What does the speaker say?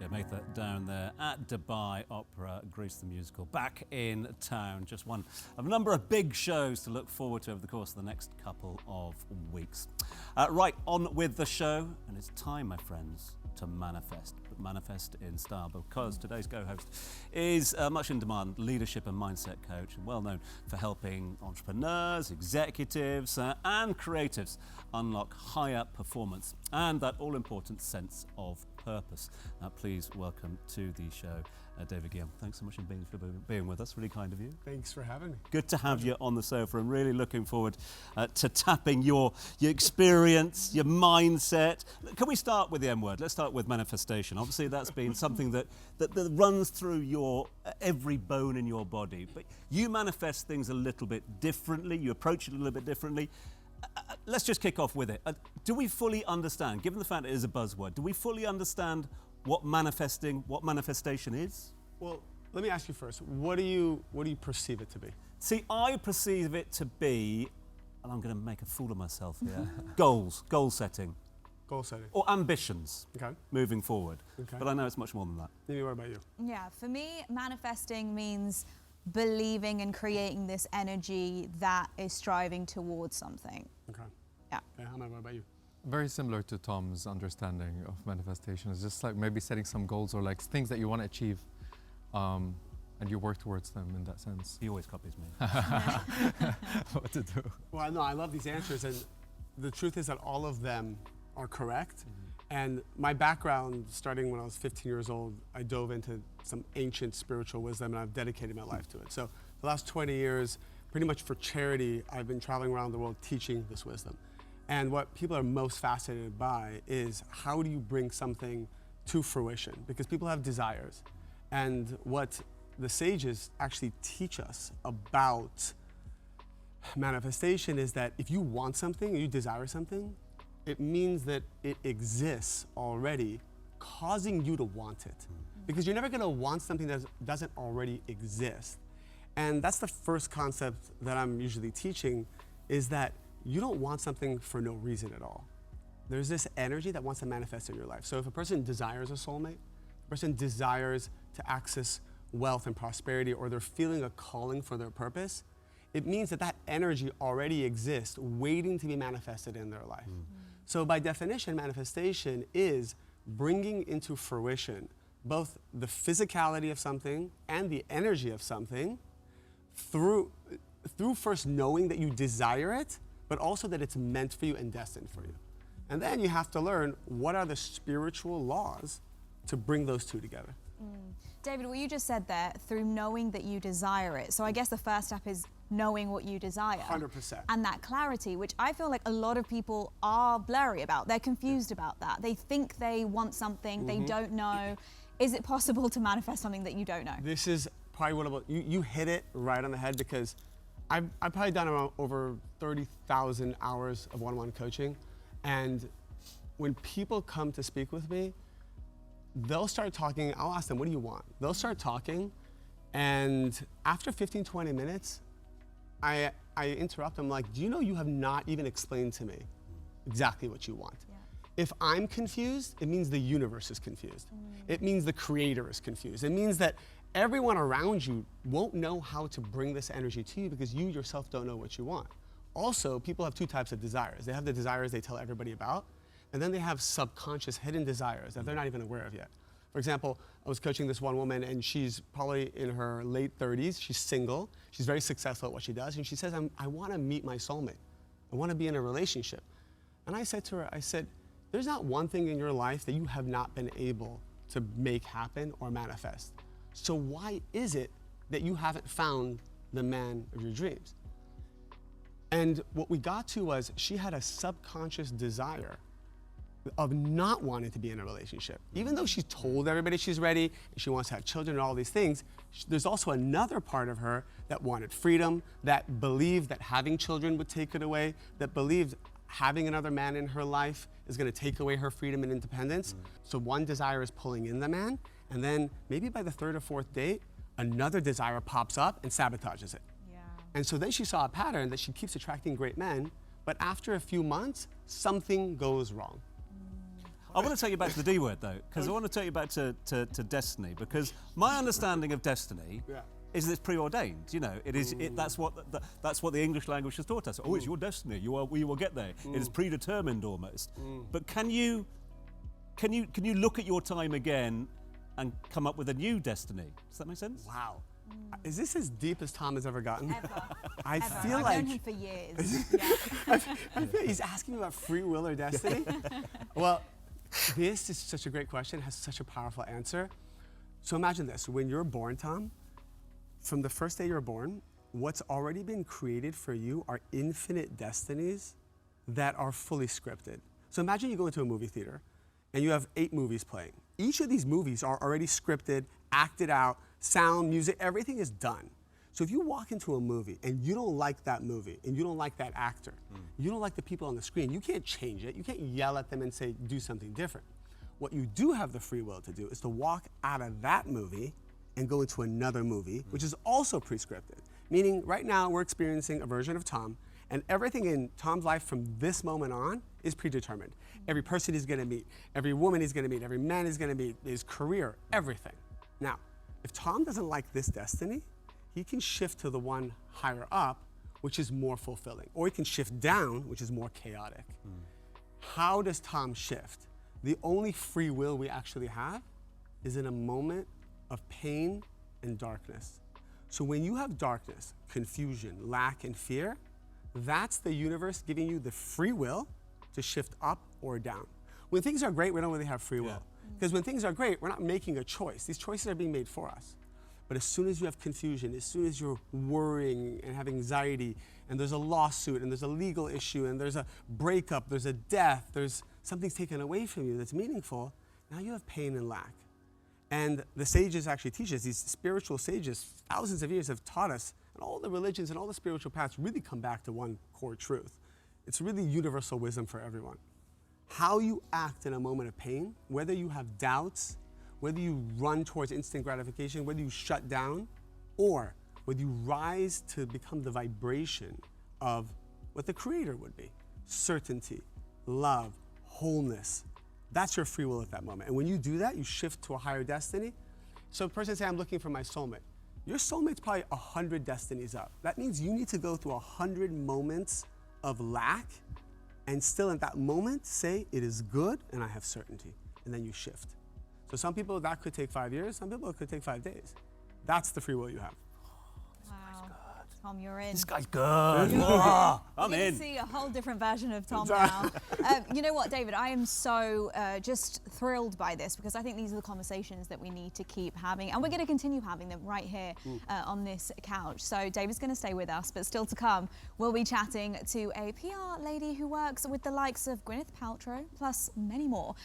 Yeah, make that down there at Dubai Opera, Greece the Musical, back in town. Just one of a number of big shows to look forward to over the course of the next couple of weeks. Right, on with the show, and it's time, my friends, to manifest, but manifest in style, because today's co-host is much in demand leadership and mindset coach, and well known for helping entrepreneurs, executives, and creatives unlock higher performance and that all-important sense of purpose. Please welcome to the show David Ghiyam. Thanks so much for being with us. Really kind of you. Thanks for having me. Good to have you on the sofa. I'm really looking forward to tapping your experience, your mindset. Can we start with the M word? Let's start with manifestation. Obviously, that's been something that runs through your every bone in your body. But you manifest things a little bit differently. You approach it a little bit differently. Let's just kick off with it. Do we fully understand, given the fact it is a buzzword, do we fully understand what manifestation is? Well, let me ask you first. What do you perceive it to be? See, I perceive it to be, and I'm going to make a fool of myself here, goal setting. Goal setting. Or ambitions. Okay. Moving forward. Okay. But I know it's much more than that. Maybe what about you? Yeah, for me, manifesting means believing and creating this energy that is striving towards something. Okay. Yeah. Okay, Hamad, what about you? Very similar to Tom's understanding of manifestation. It's just like maybe setting some goals or like things that you want to achieve, and you work towards them in that sense. He always copies me. What to do. Well, no, I love these answers, and the truth is that all of them are correct. And my background, starting when I was 15 years old, I dove into some ancient spiritual wisdom, and I've dedicated my life to it. So the last 20 years, pretty much for charity, I've been traveling around the world teaching this wisdom. And what people are most fascinated by is how do you bring something to fruition? Because people have desires. And what the sages actually teach us about manifestation is that if you want something, or you desire something, it means that it exists already, causing you to want it. Because you're never gonna want something that doesn't already exist. And that's the first concept that I'm usually teaching, is that you don't want something for no reason at all. There's this energy that wants to manifest in your life. So if a person desires a soulmate, a person desires to access wealth and prosperity, or they're feeling a calling for their purpose, it means that that energy already exists, waiting to be manifested in their life. So by definition, manifestation is bringing into fruition both the physicality of something and the energy of something through first knowing that you desire it, but also that it's meant for you and destined for you. And then you have to learn what are the spiritual laws to bring those two together. David, what you just said there, through knowing that you desire it. So I guess the first step is knowing what you desire. 100%. And that clarity, which I feel like a lot of people are blurry about. They're confused about that. They think they want something, they don't know. Is it possible to manifest something that you don't know? This is probably one of you hit it right on the head, because I've probably done around over 30,000 hours of one-on-one coaching. And when people come to speak with me, they'll start talking. I'll ask them, what do you want? They'll start talking, and after 15, 20 minutes, I interrupt them like, do you know you have not even explained to me exactly what you want? Yeah. If I'm confused, it means the universe is confused. It means the creator is confused. It means that everyone around you won't know how to bring this energy to you because you yourself don't know what you want. Also, people have two types of desires. They have the desires they tell everybody about, and then they have subconscious hidden desires that they're not even aware of yet. For example, I was coaching this one woman, and she's probably in her late 30s. She's single. She's very successful at what she does. And she says, I want to meet my soulmate. I want to be in a relationship. And I said to her, I said, there's not one thing in your life that you have not been able to make happen or manifest. So why is it that you haven't found the man of your dreams? And what we got to was she had a subconscious desire of not wanting to be in a relationship. Even though she told everybody she's ready and she wants to have children and all these things, there's also another part of her that wanted freedom, that believed that having children would take it away, that believed having another man in her life is going to take away her freedom and independence. So one desire is pulling in the man, and then maybe by the third or fourth date, another desire pops up and sabotages it. Yeah. And so then she saw a pattern that she keeps attracting great men, but after a few months, something goes wrong. I want to take you back to the D word though, because I want to take you back to destiny, because my understanding of destiny is that it's preordained. You know, it is. That's what the English language has taught us. Oh, it's your destiny. You will get there. It is predetermined almost. But can you look at your time again and come up with a new destiny? Does that make sense? Wow. Is this as deep as Tom has ever gotten? Ever. I Ever. feel I've like known him for years. I feel he's asking about free will or destiny. Well, this is such a great question. It has such a powerful answer. So imagine this: when you're born, Tom, from the first day you're born, what's already been created for you are infinite destinies that are fully scripted. So imagine you go into a movie theater and you have 8 movies playing. Each of these movies are already scripted, acted out, sound, music, everything is done. So if you walk into a movie and you don't like that movie and you don't like that actor, you don't like the people on the screen, you can't change it. You can't yell at them and say, do something different. What you do have the free will to do is to walk out of that movie and go into another movie, which is also pre-scripted. Meaning right now we're experiencing a version of Tom, and everything in Tom's life from this moment on is predetermined. Every person he's gonna meet, every woman he's gonna meet, every man he's gonna meet, his career, everything. Now, if Tom doesn't like this destiny, he can shift to the one higher up, which is more fulfilling. Or he can shift down, which is more chaotic. How does Tom shift? The only free will we actually have is in a moment of pain and darkness. So when you have darkness, confusion, lack, and fear, that's the universe giving you the free will to shift up or down. When things are great, we don't really have free will. Because when things are great, we're not making a choice. These choices are being made for us. But as soon as you have confusion, as soon as you're worrying and have anxiety, and there's a lawsuit, and there's a legal issue, and there's a breakup, there's a death, there's something's taken away from you that's meaningful, now you have pain and lack. And the sages actually teach us, these spiritual sages, thousands of years have taught us, and all the religions and all the spiritual paths really come back to one core truth. It's really universal wisdom for everyone. How you act in a moment of pain, whether you have doubts, whether you run towards instant gratification, whether you shut down, or whether you rise to become the vibration of what the Creator would be. Certainty, love, wholeness. That's your free will at that moment. And when you do that, you shift to a higher destiny. So a person say, I'm looking for my soulmate. Your soulmate's probably 100 destinies up. That means you need to go through 100 moments of lack and still at that moment say, it is good and I have certainty. And then you shift. So some people that could take 5 years, some people it could take 5 days. That's the free will you have. Wow. Tom, you're in. This guy's good. I'm You in. can see a whole different version of Tom now. You know what, David? I am so just thrilled by this, because I think these are the conversations that we need to keep having, and we're going to continue having them right here on this couch. So David's going to stay with us, but still to come, we'll be chatting to a PR lady who works with the likes of Gwyneth Paltrow, plus many more.